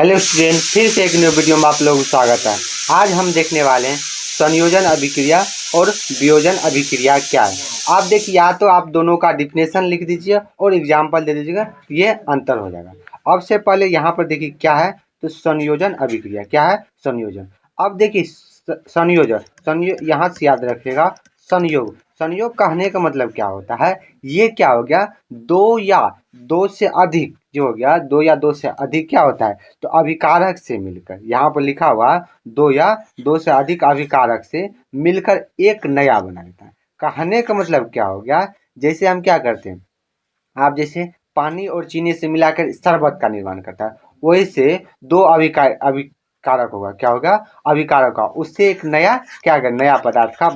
Hello student, फिर से एक न्यू वीडियो में आप लोगों का स्वागत है। आज हम देखने वाले हैं संयोजन अभिक्रिया और वियोजन अभिक्रिया क्या है। आप देखिए, या तो आप दोनों का डिफिनेशन लिख दीजिए और एग्जाम्पल दे दीजिएगा, ये अंतर हो जाएगा। अब से पहले यहाँ पर देखिए क्या है, तो संयोजन अभिक्रिया क्या है, संयोजन। अब देखिए संयोजन यहाँ से याद रखिएगा, संयोग संयोग कहने का मतलब क्या होता है, ये क्या हो गया, दो या दो से अधिक, जो हो गया दो या दो से अधिक क्या होता है, तो अभिकारक से मिलकर, यहाँ पर लिखा हुआ दो या दो से अधिक अभिकारक से मिलकर एक नया बना देता है। कहने का मतलब क्या हो गया, जैसे हम क्या करते हैं, आप जैसे पानी और चीनी से मिलाकर शरबत का निर्माण करता है, वही से दो अभिकारक होगा, क्या होगा, अभिकारक का, उससे एक नया क्या होगा, नया पदार्थ का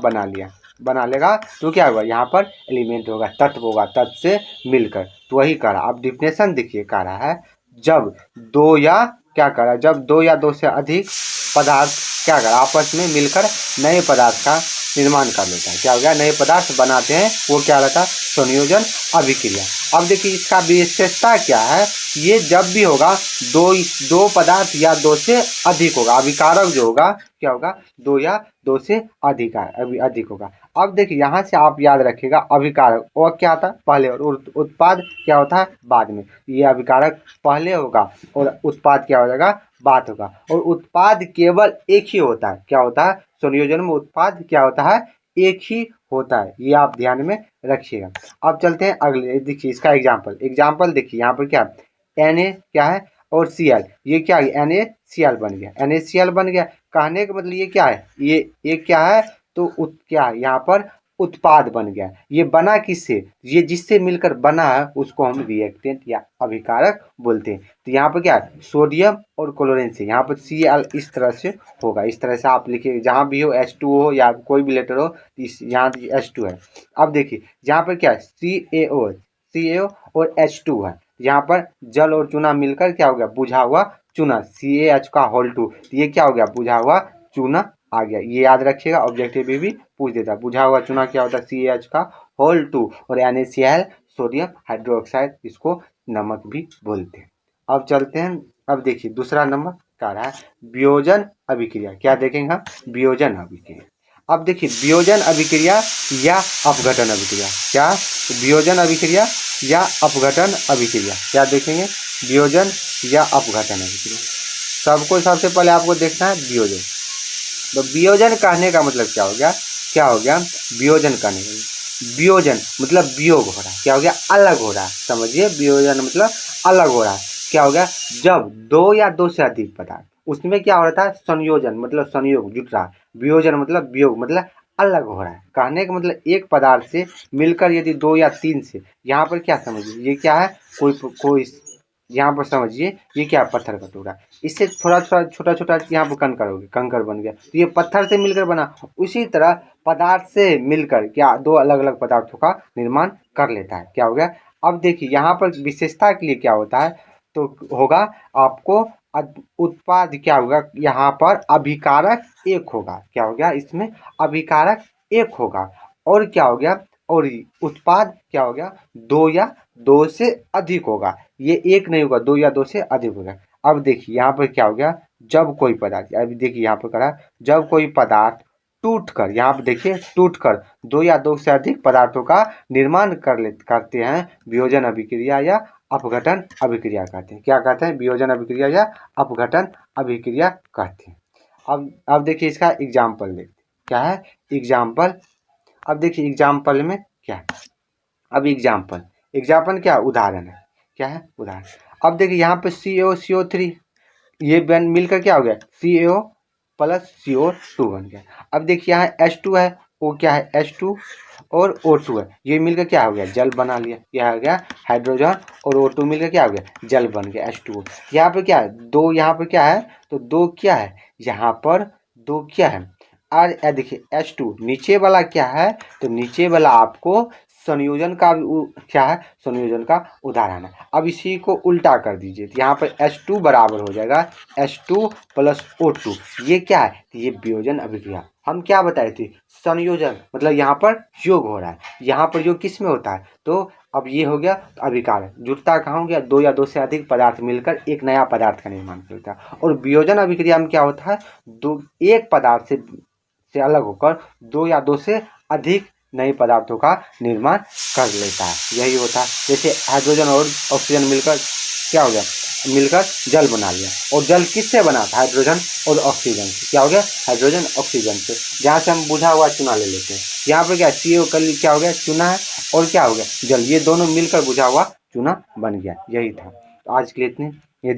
बना लेगा, तो क्या होगा, यहाँ पर एलिमेंट होगा, तत्व होगा, तत्व से मिलकर। तो वही कह रहा, अब डिफिनेशन देखिए, कह रहा है जब दो या क्या कर रहा है, जब दो या दो से अधिक पदार्थ क्या कर आपस में मिलकर नए पदार्थ का निर्माण कर लेता है, क्या हो गया, नए पदार्थ बनाते हैं, वो क्या रहता है, संयोजन अभिक्रिया। अब देखिए इसका विशेषता क्या है, ये जब भी होगा दो पदार्थ या दो से अधिक होगा, अभिकारक जो होगा क्या होगा, दो या दो से अधिक होगा। अब देखिए यहाँ से आप याद रखिएगा, अभिकारक और क्या होता है पहले, और उत्पाद क्या होता है बाद में। ये अभिकारक पहले होगा और उत्पाद क्या हो जाएगा, बाद होगा। और उत्पाद केवल एक ही होता है, क्या होता है, संयोजन में उत्पाद क्या होता है, एक ही होता है, ये आप ध्यान में रखिएगा। अब चलते हैं अगले, देखिए इसका एग्जाम्पल देखिए, यहाँ पर क्या Na क्या है और Cl, ये क्या है, NaCl बन गया, NaCl बन गया। कहने का मतलब ये क्या है, ये क्या है, तो क्या है, यहाँ पर उत्पाद बन गया। ये बना किससे, ये जिससे मिलकर बना है उसको हम रिएक्टेंट या अभिकारक बोलते हैं। तो यहाँ पर क्या है, सोडियम और क्लोरीन से, यहाँ पर Cl इस तरह से होगा, इस तरह से आप लिखिए, जहाँ भी हो H2 हो या कोई भी लेटर हो, यहाँ H2 है। अब देखिए यहाँ पर क्या है, CaO और H2 है, यहाँ पर जल और चूना मिलकर क्या हो गया, बुझा हुआ चूना, CaH का होल 2, तो ये क्या हो गया, बुझा हुआ चूना आ गया। ये याद रखिएगा, ऑब्जेक्टिव भी पूछ देता है, बुझा हुआ चूना क्या होता है, CaH का होल 2, और NaCl सोडियम हाइड्रोक्साइड, इसको नमक भी बोलते हैं। अब चलते हैं, अब देखिए दूसरा नंबर क्या रहा है, वियोजन अभिक्रिया। क्या देखेंगे हम, वियोजन अभिक्रिया। अब देखिए वियोजन अभिक्रिया या अपघटन अभिक्रिया, क्या, वियोजन अभिक्रिया या अपघटन अभिक्रिया, क्या देखेंगे, वियोजन या अपघटन अभिक्रिया। सबसे पहले आपको देखना है वियोजन। तो वियोजन कहने का मतलब क्या हो गया, वियोजन कहने का, वियोजन मतलब वियोग हो रहा है, क्या हो गया, अलग हो रहा है, समझिए, वियोजन मतलब अलग हो रहा है, क्या हो गया, जब दो या दो से अधिक पदार्थ, उसमें क्या हो रहा था, संयोजन मतलब संयोग जुट रहा है, वियोजन मतलब वियोग मतलब अलग हो रहा है। कहने का मतलब एक पदार्थ से मिलकर यदि दो या तीन से, यहाँ पर क्या समझिए, ये क्या है, कोई यहाँ पर समझिए, ये क्या पत्थर का टुकड़ा, इससे थोड़ा छोटा छोटा यहाँ पर कंकर बन गया, तो ये पत्थर से मिलकर बना। उसी तरह पदार्थ से मिलकर क्या दो अलग अलग पदार्थों का निर्माण कर लेता है, क्या हो गया। अब देखिए यहाँ पर विशेषता के लिए क्या होता है, तो होगा आपको उत्पाद क्या होगा, यहाँ पर अभिकारक एक होगा, क्या हो गया, इसमें अभिकारक एक होगा, और क्या हो गया, और उत्पाद क्या हो गया, दो या दो से अधिक होगा, ये एक नहीं होगा, दो या दो से अधिक होगा। अब देखिए यहाँ पर क्या हो गया, जब कोई पदार्थ, अभी देखिए यहाँ पर करा, जब कोई पदार्थ टूटकर, यहाँ पर देखिए टूटकर दो या दो से अधिक पदार्थों का निर्माण करते हैं, वियोजन अभिक्रिया या अपघटन अभिक्रिया कहते हैं। क्या कहते हैं, वियोजन अभिक्रिया या अपघटन अभिक्रिया कहते हैं। अब देखिए इसका एग्जाम्पल देखते हैं, क्या है एग्जाम्पल। अब देखिए एग्जाम्पल में क्या है, अब एग्जाम्पल क्या उदाहरण है, क्या है उदाहरण। अब देखिए यहाँ पे CO3 ये मिलकर क्या हो गया, CaO प्लस CO2 बन गया। अब देखिए यहाँ H2 है, वो क्या है H2 और O2 है, ये मिलकर क्या हो गया, जल बना लिया, क्या हो गया, हाइड्रोजन और O2 मिलकर क्या हो गया, जल बन गया, H2O। यहाँ पर क्या है, दो, यहाँ पर क्या है, तो दो क्या है, यहाँ पर दो क्या है, और देखिए H2 नीचे वाला क्या है, तो नीचे वाला आपको संयोजन का क्या है, संयोजन का उदाहरण है। अब इसी को उल्टा कर दीजिए, तो यहाँ पर H2 बराबर हो जाएगा H2 प्लस O2। ये क्या है, ये वियोजन अभिक्रिया। हम क्या बताए थे, संयोजन मतलब यहाँ पर योग हो रहा है, यहाँ पर योग किस में होता है, तो अब ये हो गया अभिकार, जुड़ता कहाँ हो गया, दो या दो से अधिक पदार्थ मिलकर एक नया पदार्थ का निर्माण करता है। और वियोजन अभिक्रिया में क्या होता है, दो एक पदार्थ से अलग होकर दो या दो से अधिक नए पदार्थों का निर्माण कर लेता है, यही होता है। जैसे हाइड्रोजन और ऑक्सीजन मिलकर क्या हो गया, मिलकर जल बना लिया। और जल किससे बना था, हाइड्रोजन और ऑक्सीजन से। क्या हो गया, हाइड्रोजन ऑक्सीजन से। जहाँ से हम बुझा हुआ चूना ले लेते हैं, यहाँ पर क्या CO कल क्या हो गया, चूना है, और क्या हो गया, जल, ये दोनों मिलकर बुझा हुआ चूना बन गया। यही था। तो आज के लिए इतने।